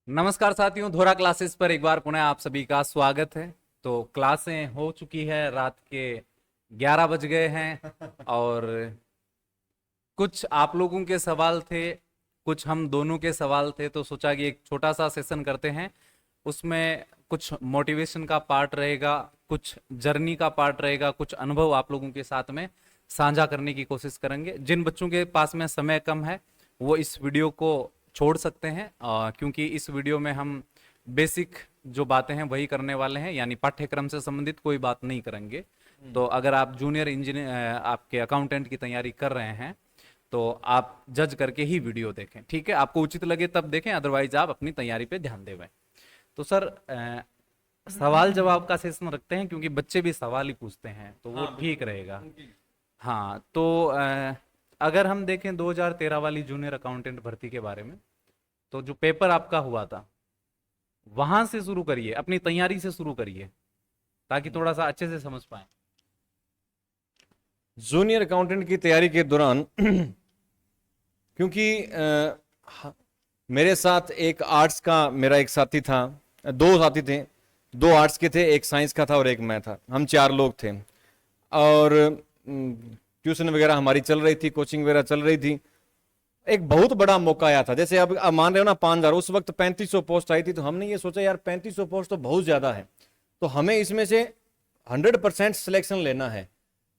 नमस्कार साथियों, धोरा क्लासेस पर एक बार पुनः आप सभी का स्वागत है। तो क्लासें हो चुकी है, रात के 11 बज गए हैं और कुछ आप लोगों के सवाल थे, कुछ हम दोनों के सवाल थे, तो सोचा कि एक छोटा सा सेशन करते हैं। उसमें कुछ मोटिवेशन का पार्ट रहेगा, कुछ जर्नी का पार्ट रहेगा, कुछ अनुभव आप लोगों के साथ में साझा करने की कोशिश करेंगे। जिन बच्चों के पास में समय कम है वो इस वीडियो को छोड़ सकते हैं, क्योंकि इस वीडियो में हम बेसिक जो बातें हैं वही करने वाले हैं, यानी पाठ्यक्रम से संबंधित कोई बात नहीं करेंगे। तो अगर आप जूनियर इंजीनियर आपके अकाउंटेंट की तैयारी कर रहे हैं तो आप जज करके ही वीडियो देखें, ठीक है? आपको उचित लगे तब देखें, अदरवाइज आप अपनी तैयारी पे ध्यान देवें। तो सर, सवाल जवाब का सेशन रखते हैं, क्योंकि बच्चे भी सवाल ही पूछते हैं तो वो ठीक रहेगा। हाँ, तो अगर हम देखें 2013 वाली जूनियर अकाउंटेंट भर्ती के बारे में, तो जो पेपर आपका हुआ था वहां से शुरू करिए, अपनी तैयारी से शुरू करिए, ताकि थोड़ा सा अच्छे से समझ पाए। जूनियर अकाउंटेंट की तैयारी के दौरान क्योंकि मेरे साथ एक आर्ट्स का मेरा एक साथी था, दो साथी थे, दो आर्ट्स के थे, एक साइंस का था और एक मैं था। हम 4 लोग थे और ट्यूशन वगैरह हमारी चल रही थी, कोचिंग वगैरह चल रही थी। एक बहुत बड़ा मौका आया था, जैसे अब मान रहे हो ना 5,000, उस वक्त 3500 पोस्ट आई थी। तो हमने ये सोचा यार 3500 पोस्ट तो बहुत ज्यादा है, तो हमें इसमें से 100% सिलेक्शन लेना है।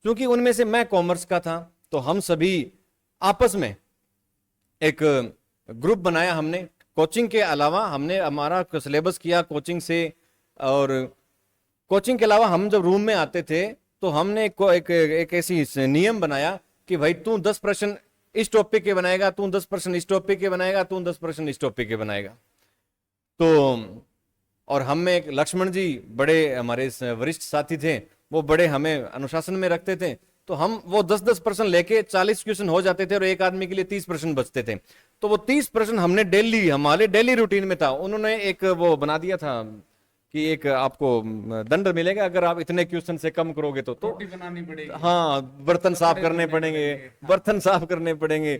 क्योंकि उनमें से मैं कॉमर्स का था, तो हम सभी आपस में एक ग्रुप बनाया हमने। कोचिंग के अलावा हमने हमारा सिलेबस किया कोचिंग से, और कोचिंग के अलावा हम जब रूम में आते थे तो हमने एक ऐसी नियम बनाया कि भाई तू 10 प्रश्न इस टॉपिक के बनाएगा, तू 10 प्रश्न इस टॉपिक के बनाएगा, तू 10 प्रश्न इस टॉपिक के बनाएगा। तो और हम में एक लक्ष्मण जी बड़े हमारे वरिष्ठ साथी थे, वो बड़े हमें अनुशासन में रखते थे। तो हम वो 10-10 प्रश्न लेके 40 क्वेश्चन हो जाते थे और एक आदमी के लिए 30 प्रश्न बचते थे। तो वो 30 प्रश्न हमने डेली, हमारे डेली रूटीन में था। उन्होंने एक वो बना दिया था कि एक आपको दंड मिलेगा अगर आप इतने क्वेश्चन से कम करोगे तो रोटी बनानी पड़ेगी, हाँ, बर्तन साफ करने पड़ेंगे, बर्तन साफ करने पड़ेंगे।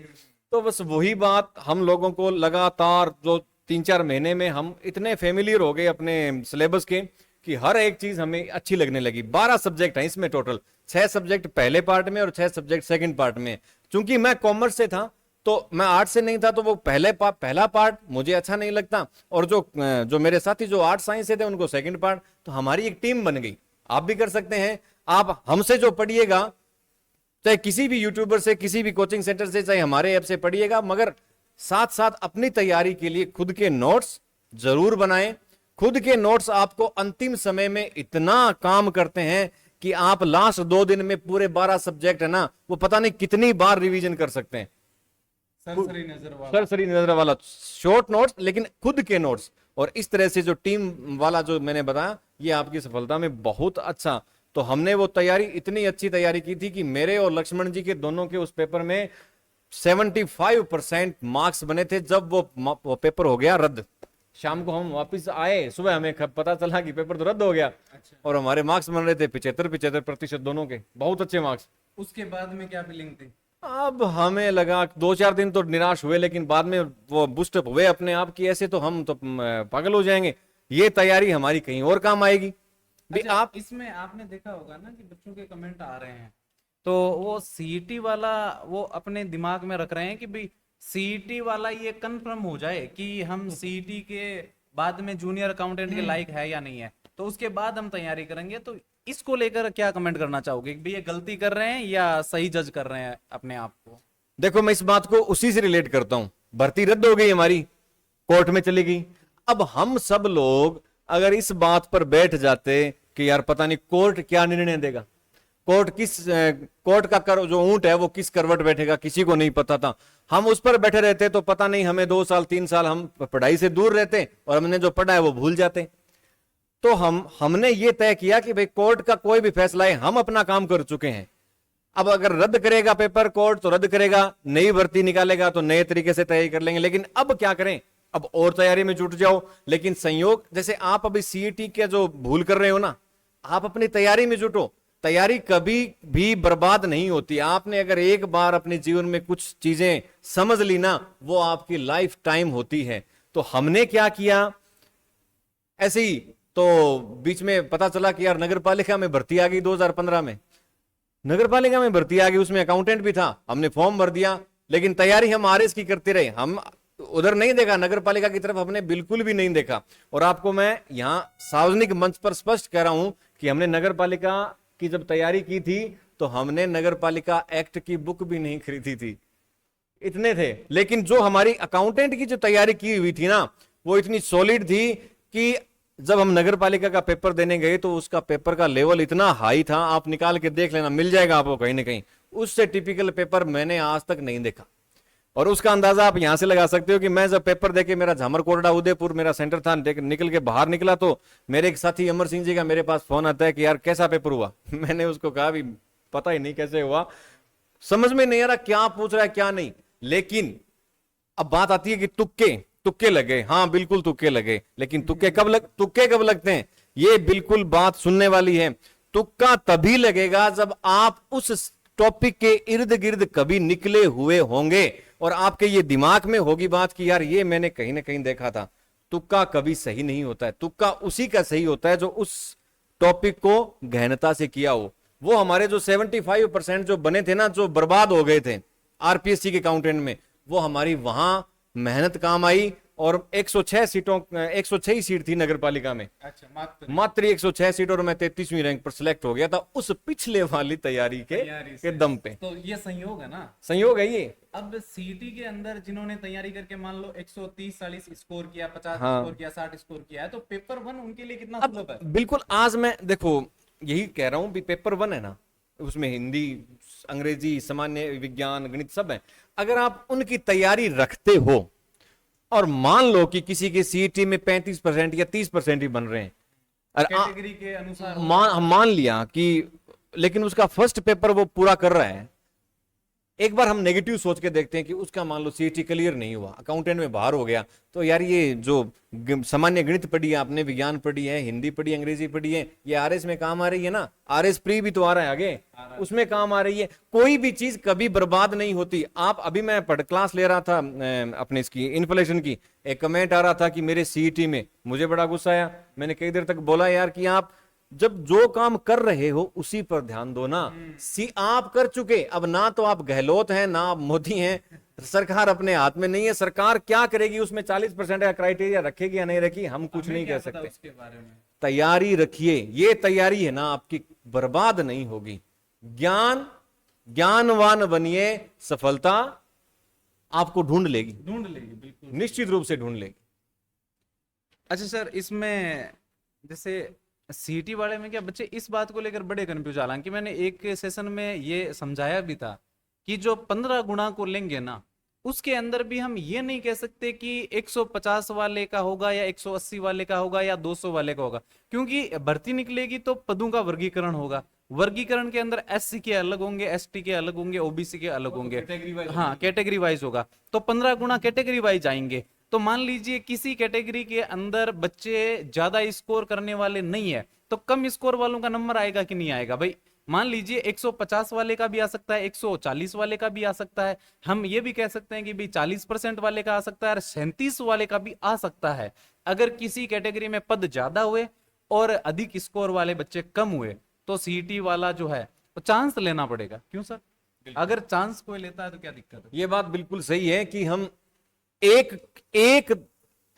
तो बस वही बात हम लोगों को लगातार जो 3-4 महीने में हम इतने फेमिलियर हो गए अपने सिलेबस के कि हर एक चीज हमें अच्छी लगने लगी। 12 सब्जेक्ट हैं इसमें टोटल, 6 सब्जेक्ट पहले पार्ट में और 6 सब्जेक्ट सेकंड पार्ट में। चूंकि मैं कॉमर्स से था तो मैं आर्ट से नहीं था, तो वो पहला पार्ट मुझे अच्छा नहीं लगता, और जो मेरे साथी जो आर्ट साइंस से थे उनको सेकंड पार्ट। तो हमारी एक टीम बन गई। आप भी कर सकते हैं, आप हमसे जो पढ़िएगा, चाहे किसी भी यूट्यूबर से, किसी भी कोचिंग सेंटर से, चाहे हमारे ऐप से पढ़िएगा, मगर साथ साथ अपनी तैयारी के लिए खुद के नोट्स जरूर बनाएं। खुद के नोट्स आपको अंतिम समय में इतना काम करते हैं कि आप लास्ट 2 दिन में पूरे 12 सब्जेक्ट है ना, वो पता नहीं कितनी बार रिवीजन कर सकते हैं। सरसरी नजर वाला शॉर्ट नोट्स, लेकिन खुद के नोट्स। और इस तरह से जो टीम वाला जो मैंने बताया, ये आपकी सफलता में बहुत अच्छा। तो हमने वो तैयारी, इतनी अच्छी तैयारी की थी कि मेरे और लक्ष्मण जी के दोनों के उस पेपर में 75% मार्क्स बने थे। जब वो पेपर हो गया रद्द, शाम को हम वापस आए, सुबह हमें पता चला कि पेपर तो रद्द हो गया। अच्छा। और हमारे मार्क्स बन रहे थे 75% दोनों के, बहुत अच्छे मार्क्स। उसके बाद में क्या फीलिंग थी? अब हमें लगा 2-4 दिन तो निराश हुए, लेकिन बाद में वो बूस्टअप हुए अपने आप की, ऐसे तो हम तो पागल हो जाएंगे। ये तैयारी हमारी कहीं और काम आएगी। अच्छा, आप इसमें आपने देखा होगा ना कि बच्चों के कमेंट आ रहे हैं, तो वो सीईटी वाला वो अपने दिमाग में रख रहे हैं कि भाई सीईटी वाला ये कंफर्म हो जाए कि हम सीईटी के बाद में जूनियर अकाउंटेंट के लायक है या नहीं है, तो उसके बाद हम तैयारी करेंगे। तो इसको लेकर क्या कमेंट करना चाहोगे कि भाई ये गलती कर रहे हैं या सही जज कर रहे हैं अपने आप को? देखो, मैं इस बात को उसी से रिलेट करता हूं। भर्ती रद्द हो गई हमारी, कोर्ट में चली गई। अब हम सब लोग अगर इस बात पर बैठ जाते कि यार पता नहीं कोर्ट क्या निर्णय देगा, कोर्ट का जो ऊंट है वो किस करवट बैठेगा, किसी को नहीं पता था। हम उस पर बैठे रहते तो पता नहीं हमें 2 साल 3 साल हम पढ़ाई से दूर रहते और हमने जो पढ़ा है वो भूल जाते। तो हमने ये तय किया कि भाई कोर्ट का कोई भी फैसला है, हम अपना काम कर चुके हैं। अब अगर रद्द करेगा पेपर कोर्ट तो रद्द करेगा, नई भर्ती निकालेगा तो नए तरीके से तैयारी कर लेंगे। लेकिन अब क्या करें, अब और तैयारी में जुट जाओ। लेकिन संयोग, जैसे आप अभी सीईटी के जो भूल कर रहे हो ना, आप अपनी तैयारी में जुटो। तैयारी कभी भी बर्बाद नहीं होती। आपने अगर एक बार अपने जीवन में कुछ चीजें समझ ली ना, वो आपकी लाइफ टाइम होती है। तो हमने क्या किया, ऐसे ही तो बीच में पता चला कि यार नगर पालिका में भर्ती आ गई 2015 में, नगर पालिका में भर्ती आ गई, उसमें अकाउंटेंट भी था, हमने फॉर्म भर दिया, लेकिन तैयारी हम आरएस की करते रहे, हम उधर नहीं देखा, नगर पालिका की तरफ हमने बिल्कुल भी नहीं देखा। और आपको मैं यहां सार्वजनिक मंच पर स्पष्ट कह रहा हूं कि हमने नगर पालिका की जब तैयारी की थी तो हमने नगर पालिका एक्ट की बुक भी नहीं खरीदी थी, इतने थे। लेकिन जो हमारी अकाउंटेंट की जो तैयारी की हुई थी ना, वो इतनी सॉलिड थी कि जब हम नगर पालिका का पेपर देने गए तो उसका पेपर का लेवल इतना हाई था, आप निकाल के देख लेना, मिल जाएगा आपको कहीं ना कहीं, उससे टिपिकल पेपर मैंने आज तक नहीं देखा। और उसका अंदाजा आप यहां से लगा सकते हो कि मैं जब पेपर देके, मेरा झामरकोटड़ा उदयपुर मेरा सेंटर था, निकल के बाहर निकला तो मेरे एक साथी अमर सिंह जी का मेरे पास फोन आता है कि यार कैसा पेपर हुआ। मैंने उसको कहा भी पता ही नहीं कैसे हुआ, समझ में नहीं आ रहा क्या पूछ रहा है क्या नहीं। लेकिन अब बात आती है कि तुक्के लगे, हाँ बिल्कुल तुक्के लगे, लेकिन तुक्के कब लगते हैं, ये बिल्कुल बात सुनने वाली है। तुक्का तभी लगेगा जब आप उस टॉपिक के इर्द गिर्द कभी निकले हुए होंगे और आपके ये दिमाग में होगी बात कि यार ये मैंने कहीं ना कहीं देखा था। तुक्का कभी सही नहीं होता है, तुक्का उसी का सही होता है जो उस टॉपिक को गहनता से किया हो। वो हमारे जो 75% जो बने थे ना, जो बर्बाद हो गए थे आरपीएससी के अकाउंटेंट में, वो हमारी वहां मेहनत काम आई। और 106 सीटों 106 ही सीट थी नगर पालिका में, अच्छा, मात्र 106 सीट, और मैं 33वीं रैंक पर सिलेक्ट हो गया था उस पिछले वाली तैयारी के दम पे। तो ये संयोग है ना, संयोग है ये। अब सीटी के अंदर जिन्होंने तैयारी करके मान लो 130-40 स्कोर किया, 50 हाँ। स्कोर किया, 60 स्कोर किया है, तो पेपर 1 उनके लिए कितना अब सुलभ है? बिल्कुल आज मैं देखो यही कह रहा हूं भी पेपर 1 है ना, उसमें हिंदी, अंग्रेजी, सामान्य विज्ञान, गणित सब है। अगर आप उनकी तैयारी रखते हो और मान लो कि किसी के सीईटी में 35% या 30% ही बन रहे हैं, कैटेगरी के अनुसार मान लिया कि, लेकिन उसका फर्स्ट पेपर वो पूरा कर रहा है, एक बार हम नेगेटिव सोच के देखते हैं कि उसका मान लो सीईटी क्लियर नहीं हुआ, अकाउंटेंट में बाहर हो गया, तो यार ये जो सामान्य गणित पढ़ी है आपने, विज्ञान पढ़ी है, हिंदी पढ़ी, अंग्रेजी पढ़ी है, ये आरएस में काम आ रही है ना, आरएस प्री भी तो आ रहा है आगे, उसमें काम आ रही है। कोई भी चीज कभी बर्बाद नहीं होती। आप अभी मैं क्लास ले रहा था अपने इसकी इन्फ्लेशन की, एक कमेंट आ रहा था कि मेरे सीईटी में, मुझे बड़ा गुस्सा आया, मैंने कई देर तक बोला यार कि आप जब जो काम कर रहे हो उसी पर ध्यान दो ना। आप कर चुके, अब ना तो आप गहलोत हैं ना आप मोदी हैं, सरकार अपने हाथ में नहीं है, सरकार क्या करेगी उसमें 40% का क्राइटेरिया रखेगी या नहीं रखेगी, हम कुछ नहीं कह सकते। उसके बारे में तैयारी रखिए, ये तैयारी है ना आपकी बर्बाद नहीं होगी। ज्ञानवान बनिए, सफलता आपको ढूंढ लेगी, बिल्कुल निश्चित रूप से ढूंढ लेगी। अच्छा सर, इसमें जैसे सीटी वाले में क्या बच्चे इस बात को लेकर बड़े कंफ्यूज, हालांकि मैंने एक सेशन में ये समझाया भी था कि जो 15 गुणा को लेंगे ना, उसके अंदर भी हम ये नहीं कह सकते कि 150 वाले का होगा या 180 वाले का होगा या 200 वाले का होगा, क्योंकि भर्ती निकलेगी तो पदों का वर्गीकरण होगा, वर्गीकरण के अंदर एससी के अलग होंगे, एसटी के अलग होंगे, ओबीसी के अलग होंगे, हाँ कैटेगरी वाइज होगा, तो 15 गुणा कैटेगरी वाइज आएंगे। तो मान लीजिए किसी कैटेगरी के अंदर बच्चे ज्यादा स्कोर करने वाले नहीं है, तो कम स्कोर वालों का नंबर आएगा कि नहीं आएगा भाई? मान लीजिए 150 वाले का भी आ सकता है, 140 वाले का भी आ सकता है, हम ये भी कह सकते हैं कि भाई 40% वाले का आ सकता है और 37 वाले का भी आ सकता है। अगर किसी कैटेगरी में पद ज्यादा हुए और अधिक स्कोर वाले बच्चे कम हुए तो सीईटी वाला जो है वो चांस लेना पड़ेगा। क्यों सर? अगर चांस कोई लेता है तो क्या दिक्कत है? ये बात बिल्कुल सही है कि हम एक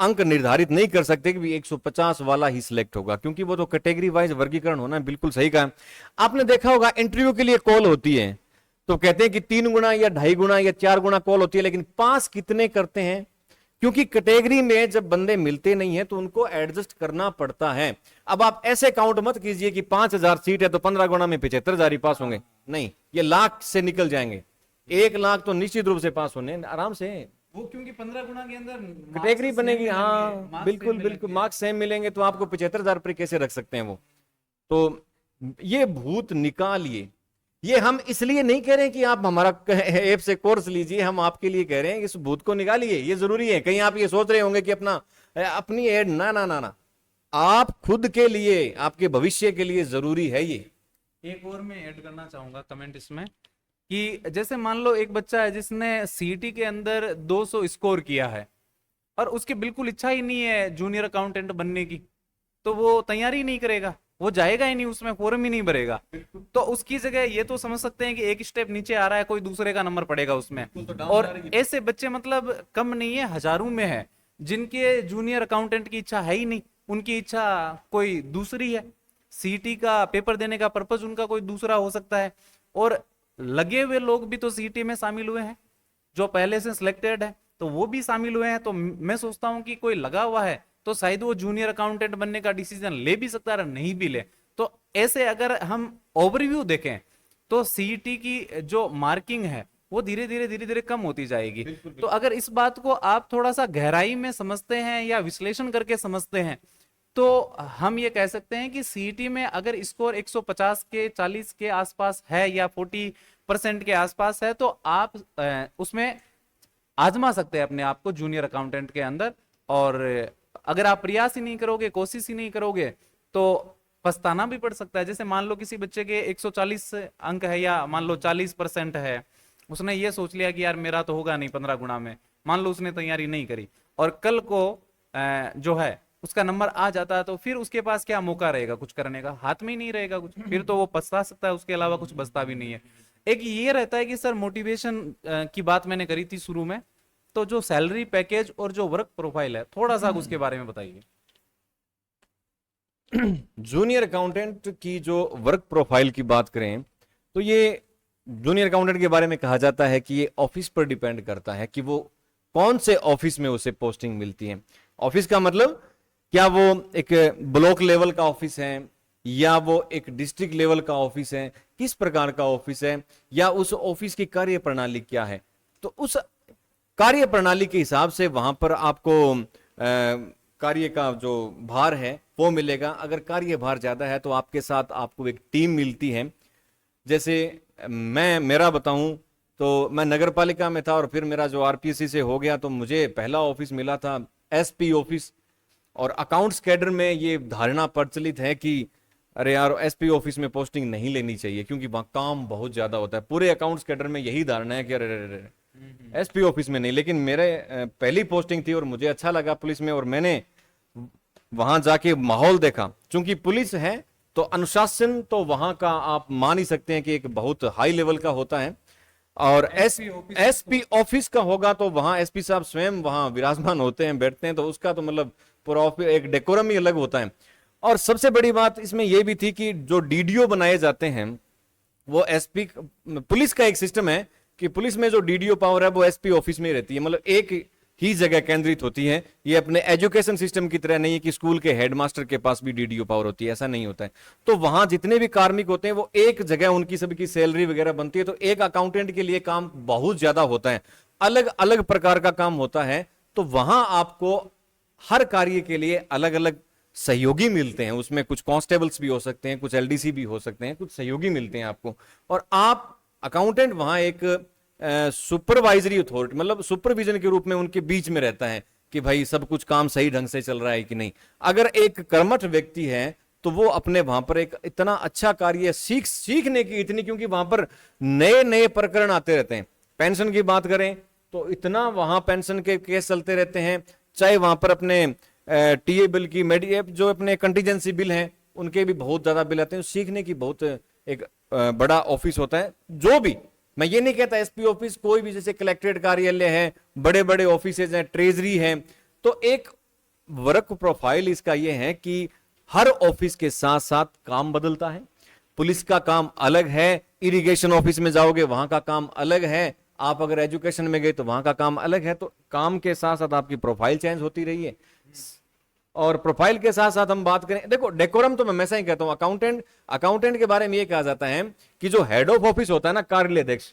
अंक निर्धारित नहीं कर सकते कि 150 वाला ही सिलेक्ट होगा, क्योंकि वो तो कैटेगरी वाइज वर्गीकरण होना है। बिल्कुल सही कहा। आपने देखा होगा इंटरव्यू के लिए कॉल होती है तो कहते हैं कि 3 गुना या 2.5 गुना या 4 गुना कॉल होती है, लेकिन पास कितने करते हैं? क्योंकि कैटेगरी में जब बंदे मिलते नहीं है तो उनको एडजस्ट करना पड़ता है। अब आप ऐसे काउंट मत कीजिए कि 5000 सीट है तो 15 गुना में 75,000 ही पास होंगे, नहीं, ये लाख से निकल जाएंगे। 1 लाख तो निश्चित रूप से पास होने आराम से, वो क्योंकि 15 गुना के अंदर कैटेगरी बनेगी। हाँ बिल्कुल बिल्कुल, मार्क्स सेम मिलेंगे तो आपको 75,000 पर कैसे रख सकते हैं वो? तो ये भूत निकालिए। ये हम इसलिए नहीं कह रहे हैं कि आप हमारा ऐप से कोर्स लीजिए, हम आपके लिए कह रहे हैं इस भूत को निकालिए, ये जरूरी है। कहीं आप ये सोच रहे होंगे कि अपनी एड, ना ना ना ना, आप खुद के लिए, आपके भविष्य के लिए जरूरी है ये। एक और मैं ऐड करना चाहूंगा कमेंट इसमें कि जैसे मान लो एक बच्चा है जिसने सीईटी के अंदर 200 स्कोर किया है और उसकी बिल्कुल इच्छा ही नहीं है जूनियर अकाउंटेंट बनने की, तो वो तैयारी नहीं करेगा, वो जाएगा ही नहीं, उसमें फॉर्म ही नहीं भरेगा। तो उसकी जगह ये तो समझ सकते हैं कि एक स्टेप नीचे आ रहा है, कोई दूसरे का नंबर पड़ेगा उसमें। और ऐसे बच्चे मतलब कम नहीं है, हजारों में है जिनके जूनियर अकाउंटेंट की इच्छा है ही नहीं, उनकी इच्छा कोई दूसरी है, सीटी का पेपर देने का पर्पज उनका कोई दूसरा हो सकता है। और लगे हुए लोग भी तो सीटी में शामिल हुए हैं, जो पहले से सिलेक्टेड है तो वो भी शामिल हुए हैं। तो मैं सोचता हूं कि कोई लगा हुआ है तो शायद वो जूनियर अकाउंटेंट बनने का डिसीजन ले भी सकता है, नहीं भी ले। तो ऐसे अगर हम ओवरव्यू देखें तो सीईटी की जो मार्किंग है वो धीरे धीरे कम होती जाएगी। तो अगर इस बात को आप थोड़ा सा गहराई में समझते हैं या विश्लेषण करके समझते हैं तो हम ये कह सकते हैं कि सीईटी में अगर स्कोर 150 के 40 के आसपास है या 40% के आसपास है तो आप उसमें आजमा सकते हैं अपने आप को जूनियर अकाउंटेंट के अंदर। और अगर आप प्रयास ही नहीं करोगे, कोशिश ही नहीं करोगे तो पछताना भी पड़ सकता है। जैसे मान लो किसी बच्चे के 140 अंक है या मान लो 40% है, उसने ये सोच लिया कि यार मेरा तो होगा नहीं 15 गुना में, मान लो उसने तैयारी नहीं करी और कल को जो है उसका नंबर आ जाता है, तो फिर उसके पास क्या मौका रहेगा कुछ करने का? हाथ में ही नहीं रहेगा कुछ, फिर तो वो पछता सकता है, उसके अलावा कुछ बचता भी नहीं है। एक ये रहता है कि सर मोटिवेशन की बात मैंने करी थी शुरू में, तो जो सैलरी पैकेज और जो वर्क प्रोफाइल है थोड़ा सा उसके बारे में बताइए। जूनियर अकाउंटेंट की जो वर्क प्रोफाइल की बात करें तो ये जूनियर अकाउंटेंट के बारे में कहा जाता है कि ये ऑफिस पर डिपेंड करता है कि वो कौन से ऑफिस में उसे पोस्टिंग मिलती है। ऑफिस का मतलब क्या वो एक ब्लॉक लेवल का ऑफिस है या वो एक डिस्ट्रिक्ट लेवल का ऑफिस है, किस प्रकार का ऑफिस है, या उस ऑफिस की कार्य प्रणाली क्या है। तो उस कार्य प्रणाली के हिसाब से वहां पर आपको कार्य का जो भार है वो मिलेगा। अगर कार्य भार ज्यादा है तो आपके साथ आपको एक टीम मिलती है। जैसे मैं मेरा बताऊं तो मैं नगर पालिका में था और फिर मेरा जो आरपीएससी से हो गया तो मुझे पहला ऑफिस मिला था एसपी ऑफिस। और अकाउंट्स कैडर में ये धारणा प्रचलित है कि अरे यार एसपी ऑफिस में पोस्टिंग नहीं लेनी चाहिए क्योंकि वहां काम बहुत ज्यादा होता है। पूरे अकाउंट्स कैडर में यही धारणा है कि अरे एसपी ऑफिस में नहीं। लेकिन मेरे पहली पोस्टिंग थी और मुझे अच्छा लगा पुलिस में, और मैंने वहां जाके माहौल देखा। चूंकि पुलिस है तो अनुशासन तो वहां का आप मान ही सकते हैं कि एक बहुत हाई लेवल का होता है। और एसपी ऑफिस का होगा तो वहां एसपी साहब स्वयं वहां विराजमान होते हैं, बैठते हैं, तो उसका तो मतलब पूरा एक डेकोरम ही अलग होता है। और सबसे बड़ी बात इसमें यह भी थी कि जो डीडीओ बनाए जाते हैं वो एसपी, पुलिस का एक सिस्टम है कि पुलिस में जो डीडीओ पावर है वो एसपी ऑफिस में रहती है, मतलब एक ही जगह केंद्रित होती है। ये अपने एजुकेशन सिस्टम की तरह नहीं है कि स्कूल के हेडमास्टर के पास भी डीडीओ पावर होती है, ऐसा नहीं होता है। तो वहां जितने भी कार्मिक होते हैं वो एक जगह उनकी सबकी सैलरी वगैरह बनती है। तो एक अकाउंटेंट के लिए काम बहुत ज्यादा होता है, अलग अलग प्रकार का काम होता है। तो वहां आपको हर कार्य के लिए अलग अलग सहयोगी मिलते हैं। उसमें कुछ कांस्टेबल्स भी हो सकते हैं, कुछ एलडीसी भी हो सकते हैं, कुछ सहयोगी मिलते हैं आपको। और आप अकाउंटेंट वहां एक सुपरवाइजरी अथॉरिटी मतलब सुपरविजन के रूप में उनके बीच में रहता है कि भाई सब कुछ काम सही ढंग से चल रहा है कि नहीं। अगर एक कर्मठ व्यक्ति है तो वो अपने वहां पर एक इतना अच्छा कार्य सीखने की इतनी, क्योंकि वहां पर नए नए प्रकरण आते रहते हैं। पेंशन की बात करें तो इतना वहां पेंशन के केस चलते रहते हैं, चाहे वहां पर अपने टीए बिल की जो अपने कंटीजेंसी बिल हैं उनके भी बहुत ज्यादा बिल आते हैं। सीखने की बहुत एक बड़ा ऑफिस होता है। जो भी, मैं ये नहीं कहता एसपी ऑफिस, कोई भी जैसे कलेक्ट्रेट कार्यालय है, बड़े बड़े ऑफिस हैं, ट्रेजरी है, तो एक वर्क प्रोफाइल इसका ये है कि हर ऑफिस के साथ साथ काम बदलता है। पुलिस का काम अलग है, इरिगेशन ऑफिस में जाओगे वहां का काम अलग है, आप अगर एजुकेशन में गए तो वहां का काम अलग है। तो काम के साथ साथ आपकी प्रोफाइल चेंज होती रही है। और प्रोफाइल के साथ साथ हम बात करें, देखो डेकोरम तो मैं हमेशा ही कहता हूं, अकाउंटेंट के बारे में ये कहा जाता है कि जो हेड ऑफ ऑफिस होता है ना, कार्यालय अध्यक्ष,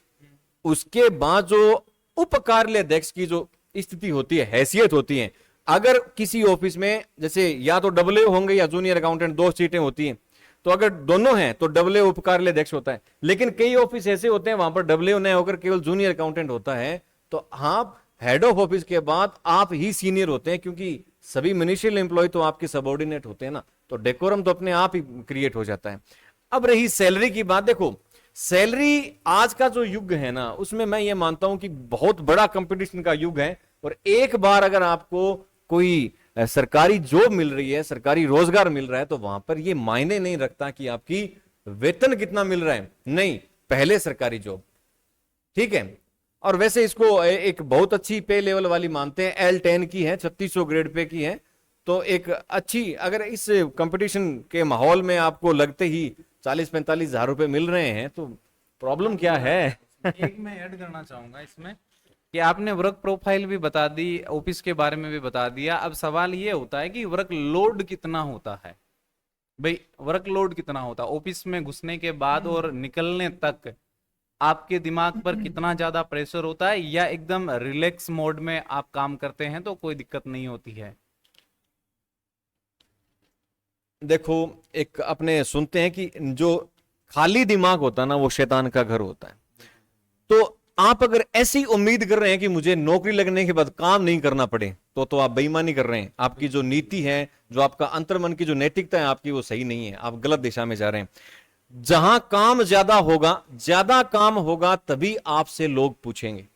उसके बाद जो उप कार्यालय अध्यक्ष की जो स्थिति होती है, हैसियत होती है, अगर किसी ऑफिस में जैसे या तो डब्ल्यू होंगे या जूनियर अकाउंटेंट, दो सीटें होती हैं, तो अगर दोनों हैं तो डब्ल्यू उप कार्यालय अध्यक्ष होता है। लेकिन कई ऑफिस ऐसे होते हैं वहां पर डब्ल्यू नहीं होकर केवल जूनियर अकाउंटेंट होता है, तो आप हेड ऑफ ऑफिस के बाद आप ही सीनियर होते हैं, क्योंकि सभी मिनिस्ट्रियल एम्प्लॉय तो आपके सबऑर्डिनेट होते हैं ना। तो डेकोरम तो अपने आप ही क्रिएट हो जाता है। अब रही सैलरी की बात, देखो सैलरी आज का जो युग है ना, उसमें मैं ये मानता हूं कि बहुत बड़ा कंपटीशन का युग है। और एक बार अगर आपको कोई सरकारी जॉब मिल रही है, सरकारी रोजगार मिल रहा है, तो वहां पर ये मायने नहीं रखता कि आपकी वेतन कितना मिल रहा है, नहीं, पहले सरकारी जॉब, ठीक है। और वैसे इसको एक बहुत अच्छी पे लेवल वाली मानते हैं, L10 की है, 3600 ग्रेड पे की है। तो एक अच्छी, अगर इस कंपटीशन के माहौल में आपको लगते ही 40-45 हजार रुपए मिल रहे हैं तो प्रॉब्लम क्या है? एक मैं ऐड करना चाहूंगा इसमें कि आपने वर्क प्रोफाइल भी बता दी, ऑफिस के बारे में भी बता दिया। अब सवाल ये होता है कि वर्क लोड कितना होता है भाई, वर्क लोड कितना होता है ऑफिस में घुसने के बाद और निकलने तक, आपके दिमाग पर कितना ज्यादा प्रेशर होता है, या एकदम रिलैक्स मोड में आप काम करते हैं तो कोई दिक्कत नहीं होती है? देखो, एक अपने सुनते हैं कि जो खाली दिमाग होता है ना, वो शैतान का घर होता है। तो आप अगर ऐसी उम्मीद कर रहे हैं कि मुझे नौकरी लगने के बाद काम नहीं करना पड़े, तो आप बेईमानी कर रहे हैं। आपकी जो नीति है, जो आपका अंतर्मन की जो नैतिकता है आपकी, वो सही नहीं है, आप गलत दिशा में जा रहे हैं। जहां काम ज्यादा काम होगा तभी आपसे लोग पूछेंगे।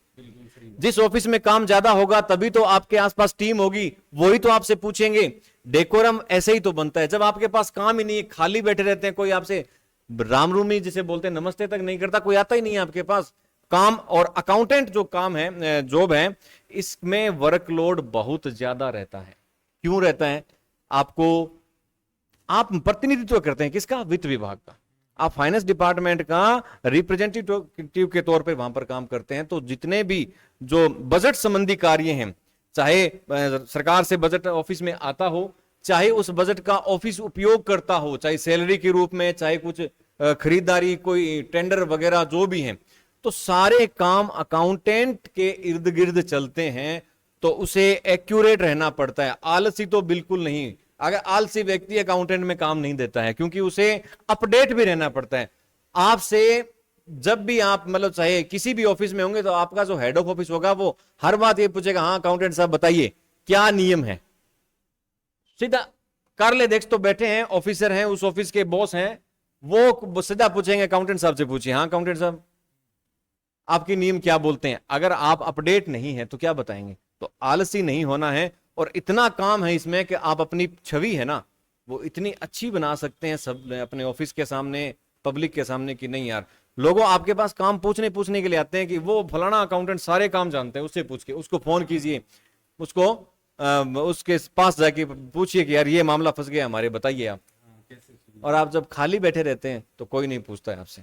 जिस ऑफिस में काम ज्यादा होगा तभी तो आपके आसपास टीम होगी, वही तो आपसे पूछेंगे। डेकोरम ऐसे ही तो बनता है, जब आपके पास काम ही नहीं है, खाली बैठे रहते हैं, कोई आपसे राम रूमी जिसे बोलते हैं नमस्ते तक नहीं करता, कोई आता ही नहीं है आपके पास। काम और अकाउंटेंट जो काम है, जॉब है, इसमें वर्कलोड बहुत ज्यादा रहता है। क्यों रहता है? आप प्रतिनिधित्व करते हैं किसका? वित्त विभाग का। आप फाइनेंस डिपार्टमेंट का रिप्रेजेंटेटिव के तौर पर वहां पर काम करते हैं। तो जितने भी जो बजट संबंधी कार्य हैं, चाहे सरकार से बजट ऑफिस में आता हो, चाहे उस बजट का ऑफिस उपयोग करता हो, चाहे सैलरी के रूप में, चाहे कुछ खरीदारी, कोई टेंडर वगैरह जो भी है, तो सारे काम अकाउंटेंट के इर्द गिर्द चलते हैं। तो उसे एक्यूरेट रहना पड़ता है, आलसी तो बिल्कुल नहीं। अगर आलसी व्यक्ति अकाउंटेंट में काम नहीं देता है, क्योंकि उसे अपडेट भी रहना पड़ता है। आपसे जब भी आप मतलब चाहे किसी भी ऑफिस में होंगे, तो आपका जो हेड ऑफ ऑफिस होगा वो हर बात ये पूछेगा, हाँ अकाउंटेंट साहब बताइए क्या नियम है। सीधा कार्यालय तो बैठे हैं, ऑफिसर हैं, उस ऑफिस के बॉस हैं, वो सीधा पूछेंगे अकाउंटेंट साहब से पूछिए, हाँ अकाउंटेंट साहब आपके नियम क्या बोलते हैं। अगर आप अपडेट नहीं है तो क्या बताएंगे? तो आलसी नहीं होना है। और इतना काम है इसमें कि आप अपनी छवि है ना, वो इतनी अच्छी बना सकते हैं सब अपने ऑफिस के सामने, पब्लिक के सामने, कि नहीं यार, लोगों आपके पास काम पूछने के लिए आते हैं कि वो फलाना अकाउंटेंट सारे काम जानते हैं, उससे पूछ के उसको फोन कीजिए, उसके पास जाके पूछिए कि यार ये मामला फंस गया हमारे, बताइए आप। और आप जब खाली बैठे रहते हैं तो कोई नहीं पूछता है आपसे।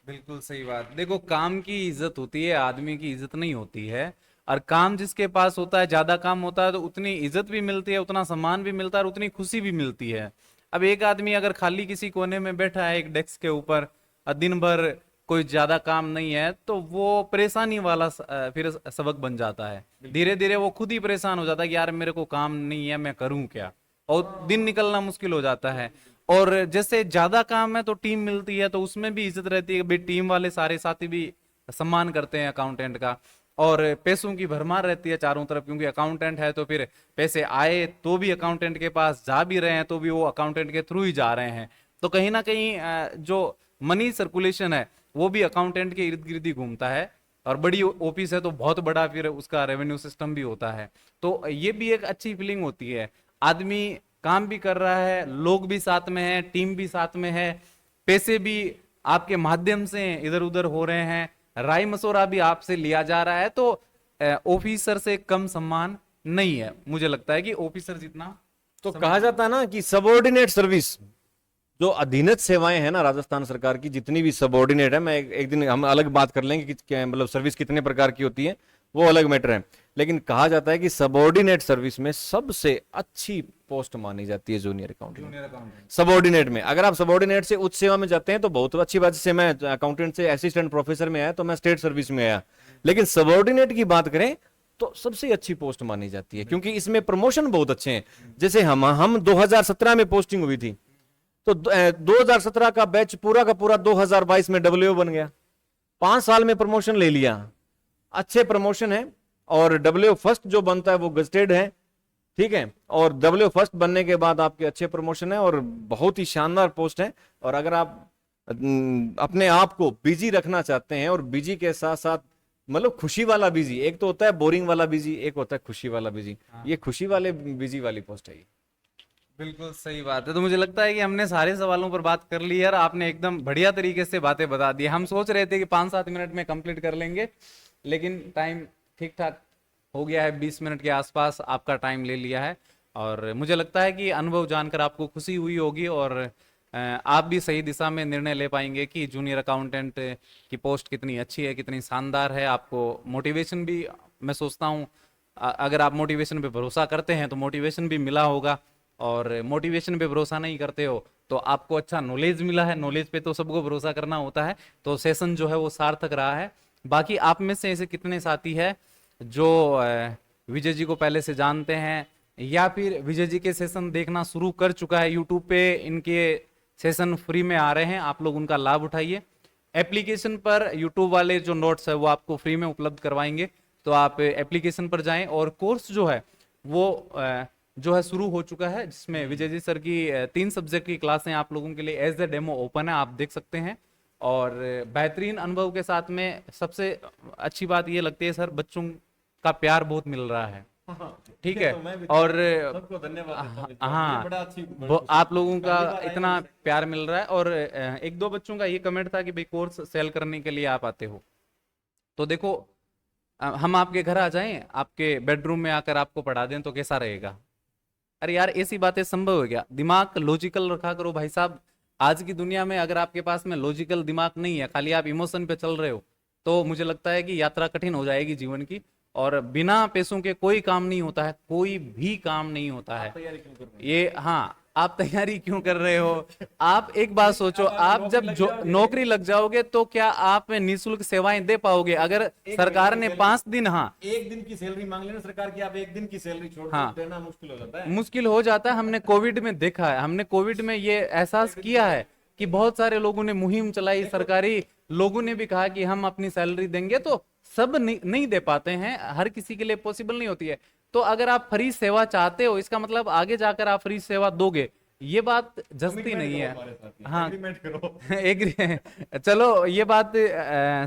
बिल्कुल सही बात। देखो, काम की इज्जत होती है, आदमी की इज्जत नहीं होती है। और काम जिसके पास होता है, ज्यादा काम होता है, तो उतनी इज्जत भी मिलती है, उतना सम्मान भी मिलता है, और उतनी खुशी भी मिलती है। अब एक आदमी अगर खाली किसी कोने में बैठा है एक डेस्क के ऊपर, और दिन भर कोई ज्यादा काम नहीं है, तो वो परेशानी वाला फिर सबक बन जाता है। धीरे धीरे वो खुद ही परेशान हो जाता है कि यार मेरे को काम नहीं है, मैं करूं क्या, और दिन निकलना मुश्किल हो जाता है। और जैसे ज्यादा काम है तो टीम मिलती है, तो उसमें भी इज्जत रहती है, भाई टीम वाले सारे साथी भी सम्मान करते हैं अकाउंटेंट का। और पैसों की भरमार रहती है चारों तरफ, क्योंकि अकाउंटेंट है तो फिर पैसे आए तो भी अकाउंटेंट के पास, जा भी रहे हैं तो भी वो अकाउंटेंट के थ्रू ही जा रहे हैं। तो कहीं ना कहीं जो मनी सर्कुलेशन है वो भी अकाउंटेंट के इर्द गिर्द ही घूमता है। और बड़ी ऑफिस है तो बहुत बड़ा फिर उसका रेवेन्यू सिस्टम भी होता है। तो ये भी एक अच्छी फीलिंग होती है, आदमी काम भी कर रहा है, लोग भी साथ में हैं, टीम भी साथ में है, पैसे भी आपके माध्यम से इधर उधर हो रहे हैं, राय मशवरा भी आपसे लिया जा रहा है। तो ऑफिसर से कम सम्मान नहीं है, मुझे लगता है कि ऑफिसर जितना। तो कहा जाता है ना कि सबऑर्डिनेट सर्विस, जो अधीनस्थ सेवाएं हैं ना राजस्थान सरकार की, जितनी भी सबऑर्डिनेट है, मैं एक दिन हम अलग बात कर लेंगे कि मतलब सर्विस कितने प्रकार की होती है, वो अलग मैटर है। लेकिन कहा जाता है कि सबऑर्डिनेट सर्विस में सबसे अच्छी पोस्ट मानी जाती है जूनियर अकाउंटेंट। सबऑर्डिनेट में अगर आप सबऑर्डिनेट से उच्च सेवा में जाते हैं तो बहुत अच्छी बात। जैसे मैं अकाउंटेंट से असिस्टेंट प्रोफेसर में आया तो मैं स्टेट सर्विस में आया, लेकिन सबऑर्डिनेट की बात करें तो सबसे अच्छी पोस्ट मानी जाती है, क्योंकि इसमें प्रमोशन बहुत अच्छे हैं। जैसे हम 2017 में पोस्टिंग हुई थी, तो 2017 का बैच पूरा का पूरा 2022 में डब्ल्यू बन गया, 5 साल में प्रमोशन ले लिया, अच्छे प्रमोशन है। और डब्ल्यू फर्स्ट जो बनता है वो गजेटेड है, ठीक है। और डब्ल्यू फर्स्ट बनने के बाद आपके अच्छे प्रमोशन है और बहुत ही शानदार पोस्ट है। और अगर आप अपने आप को बिजी रखना चाहते हैं और बिजी के साथ साथ मतलब खुशी वाला बिजी, एक तो होता है बोरिंग वाला बिजी, एक होता है खुशी वाला बिजी। ये खुशी वाले बिजी वाली पोस्ट है ये। बिल्कुल सही बात है। तो मुझे लगता है कि हमने सारे सवालों पर बात कर ली यार, आपने एकदम बढ़िया तरीके से बातें बता दी। हम सोच रहे थे कि 5-7 मिनट में कंप्लीट कर लेंगे, लेकिन टाइम ठीक ठाक हो गया है, 20 मिनट के आसपास आपका टाइम ले लिया है। और मुझे लगता है कि अनुभव जानकर आपको खुशी हुई होगी, और आप भी सही दिशा में निर्णय ले पाएंगे कि जूनियर अकाउंटेंट की पोस्ट कितनी अच्छी है, कितनी शानदार है। आपको मोटिवेशन भी, मैं सोचता हूँ अगर आप मोटिवेशन पे भरोसा करते हैं तो मोटिवेशन भी मिला होगा, और मोटिवेशन पे भरोसा नहीं करते हो तो आपको अच्छा नॉलेज मिला है, नॉलेज पे तो सबको भरोसा करना होता है। तो सेशन जो है वो सार्थक रहा है। बाकी आप में से ऐसे कितने साथी हैं जो विजय जी को पहले से जानते हैं, या फिर विजय जी के सेशन देखना शुरू कर चुका है, यूट्यूब पे इनके सेशन फ्री में आ रहे हैं, आप लोग उनका लाभ उठाइए। एप्लीकेशन पर यूट्यूब वाले जो नोट्स है वो आपको फ्री में उपलब्ध करवाएंगे, तो आप एप्लीकेशन पर जाएं। और कोर्स जो है वो जो है शुरू हो चुका है, जिसमें विजय जी सर की 3 सब्जेक्ट की क्लासें आप लोगों के लिए एज ए डेमो ओपन है, आप देख सकते हैं। और बेहतरीन अनुभव के साथ में सबसे अच्छी बात ये लगती है सर, बच्चों का प्यार बहुत मिल रहा है। ठीक है। और सबको धन्यवाद देता हूं। ये हाँ, बड़ा अच्छी आप लोगों का पहली बार आए इतना हैं। प्यार मिल रहा है। और 1-2 बच्चों का ये कमेंट था कि भाई कोर्स सेल करने के लिए आप आते हो, तो देखो हम आपके घर आ जाएं, आपके बेडरूम में आकर आपको पढ़ा दें तो कैसा रहेगा? अरे यार, ऐसी बातें संभव हो गया? दिमाग लॉजिकल रखा करो भाई साहब। आज की दुनिया में अगर आपके पास में लॉजिकल दिमाग नहीं है, खाली आप इमोशन पे चल रहे हो, तो मुझे लगता है कि यात्रा कठिन हो जाएगी जीवन की। और बिना पैसों के कोई काम नहीं होता है, कोई भी काम नहीं होता है। तैयारी क्यों कर रहे हैं? ये हाँ, आप तैयारी क्यों कर रहे हो? आप एक बात सोचो, आप जब नौकरी लग जाओगे तो क्या आप निःशुल्क सेवाएं दे पाओगे? अगर सरकार ने 5 दिन, हाँ, एक दिन की सैलरी मांग लेना सरकार की, आप एक दिन की सैलरी छोड़ हाँ, देना मुश्किल हो जाता है। मुश्किल हो जाता है। हमने कोविड में देखा है, हमने कोविड में ये एहसास किया है कि बहुत सारे लोगों ने मुहिम चलाई, सरकारी लोगों ने भी कहा कि हम अपनी सैलरी देंगे, तो सब नहीं दे पाते हैं, हर किसी के लिए पॉसिबल नहीं होती है। तो अगर आप फ्री सेवा चाहते हो, इसका मतलब आगे जाकर आप फ्री सेवा दोगे, ये बात जस्ती नहीं है। हाँ, एग्रीमेंट करो। एग्री चलो, ये बात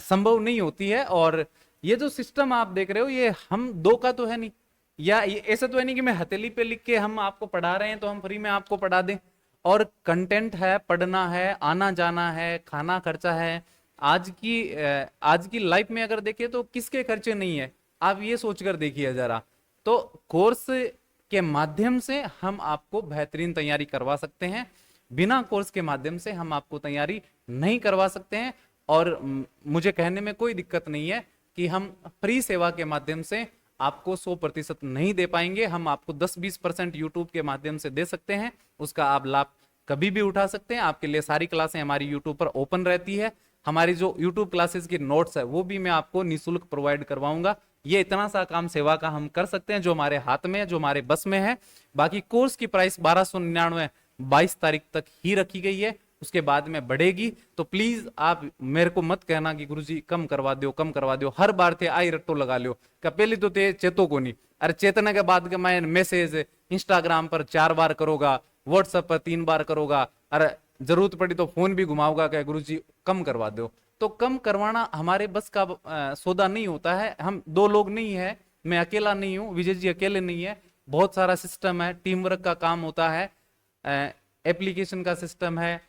संभव नहीं होती है। और ये जो सिस्टम आप देख रहे हो, ये हम दो का तो है नहीं, या ये ऐसा तो है नहीं कि मैं हथेली पे लिख के हम आपको पढ़ा रहे हैं तो हम फ्री में आपको पढ़ा दें। और कंटेंट है, पढ़ना है, आना जाना है, खाना खर्चा है। आज की लाइफ में अगर देखें तो किसके खर्चे नहीं है, आप ये सोचकर देखिए जरा। तो कोर्स के माध्यम से हम आपको बेहतरीन तैयारी करवा सकते हैं, बिना कोर्स के माध्यम से हम आपको तैयारी नहीं करवा सकते हैं। और मुझे कहने में कोई दिक्कत नहीं है कि हम फ्री सेवा के माध्यम से आपको 100% नहीं दे पाएंगे, हम आपको 10-20% यूट्यूब के माध्यम से दे सकते हैं। उसका आप लाभ कभी भी उठा सकते हैं। आपके लिए सारी क्लासें हमारी यूट्यूब पर ओपन रहती है। हमारी जो यूट्यूब क्लासेस की नोट्स है वो भी मैं आपको निःशुल्क प्रोवाइड करवाऊंगा। ये इतना सा काम सेवा का हम कर सकते हैं जो हमारे हाथ में है, जो हमारे बस में है। बाकी कोर्स की प्राइस 1299 22 तारीख तक ही रखी गई है, उसके बाद में बढ़ेगी। तो प्लीज आप मेरे को मत कहना कि गुरुजी कम करवा दो, कम करवा दो। हर बार थे आई रट्टो लगा लियो का, पहले तो थे चेतो को नहीं। अरे चेतने के बाद के मैं मैसेज इंस्टाग्राम पर 4 बार करोगा, व्हाट्सएप पर 3 बार करोगा, अरे जरूरत पड़ी तो फोन भी घुमाओगा क्या गुरुजी कम करवा दो। तो कम करवाना हमारे बस का सौदा नहीं होता है। हम 2 लोग नहीं है, मैं अकेला नहीं हूँ, विजय जी अकेले नहीं है। बहुत सारा सिस्टम है, टीम वर्क का काम होता है, एप्लीकेशन का सिस्टम है,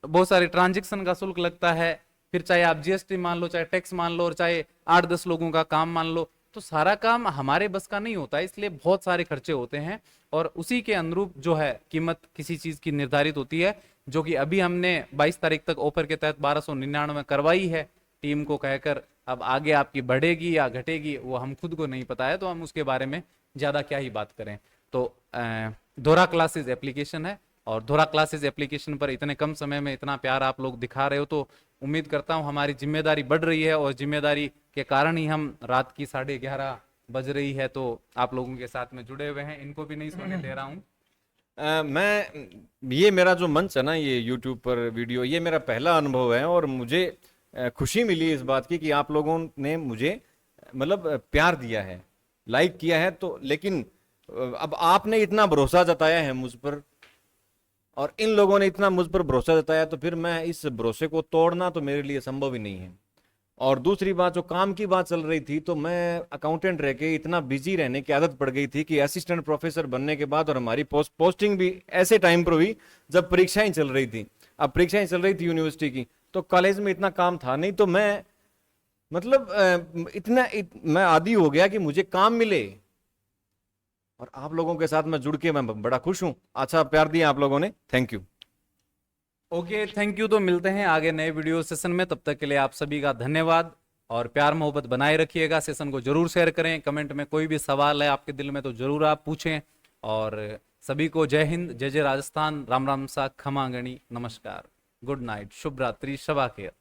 बहुत सारे ट्रांजेक्शन का शुल्क लगता है। फिर चाहे आप जीएसटी मान लो, चाहे टैक्स मान लो, और चाहे 8-10 लोगों का काम मान लो, तो सारा काम हमारे बस का नहीं होता है, इसलिए बहुत सारे खर्चे होते हैं। और उसी के अनुरूप जो है कीमत किसी चीज की निर्धारित होती है, जो कि अभी हमने 22 तारीख तक ऑफर के तहत 1299 करवाई है टीम को कहकर। अब आगे आपकी बढ़ेगी या घटेगी वो हम खुद को नहीं पता है, तो हम उसके बारे में ज्यादा क्या ही बात करें। तो दोहरा क्लासेस एप्लीकेशन है, और दोहरा क्लासेस एप्लीकेशन पर इतने कम समय में इतना प्यार आप लोग दिखा रहे हो, तो उम्मीद करता हूं हमारी जिम्मेदारी बढ़ रही है, और जिम्मेदारी के कारण ही हम रात की 11:30 बज रही है तो आप लोगों के साथ में जुड़े हुए हैं। इनको भी नहीं सोने दे रहा हूँ। ये मेरा जो मंच है ना, ये यूट्यूब पर वीडियो, ये मेरा पहला अनुभव है, और मुझे खुशी मिली इस बात की कि आप लोगों ने मुझे मतलब प्यार दिया है, लाइक किया है। तो लेकिन अब आपने इतना भरोसा जताया है मुझ पर, और इन लोगों ने इतना मुझ पर भरोसा जताया, तो फिर मैं इस भरोसे को तोड़ना तो मेरे लिए संभव ही नहीं है। और दूसरी बात, जो काम की बात चल रही थी, तो मैं अकाउंटेंट रह के इतना बिजी रहने की आदत पड़ गई थी कि असिस्टेंट प्रोफेसर बनने के बाद, और हमारी पोस्टिंग भी ऐसे टाइम पर हुई जब परीक्षाएं चल रही थी। अब परीक्षाएं चल रही थी यूनिवर्सिटी की, तो कॉलेज में इतना काम था नहीं, तो मैं मतलब मैं आदी हो गया कि मुझे काम मिले। और आप लोगों के साथ मैं जुड़ के मैं बड़ा खुश हूं। अच्छा प्यार दिया आप लोगों ने, thank you. Okay, thank you. तो मिलते हैं आगे नए वीडियो सेशन में, तब तक के लिए आप सभी का धन्यवाद और प्यार मोहब्बत बनाए रखिएगा। सेशन को जरूर शेयर करें, कमेंट में कोई भी सवाल है आपके दिल में तो जरूर आप पूछें। और सभी को जय हिंद, जय जय राजस्थान, राम राम सा, खमा गणी, नमस्कार, गुड नाइट, शुभ रात्रि, शबा खैर।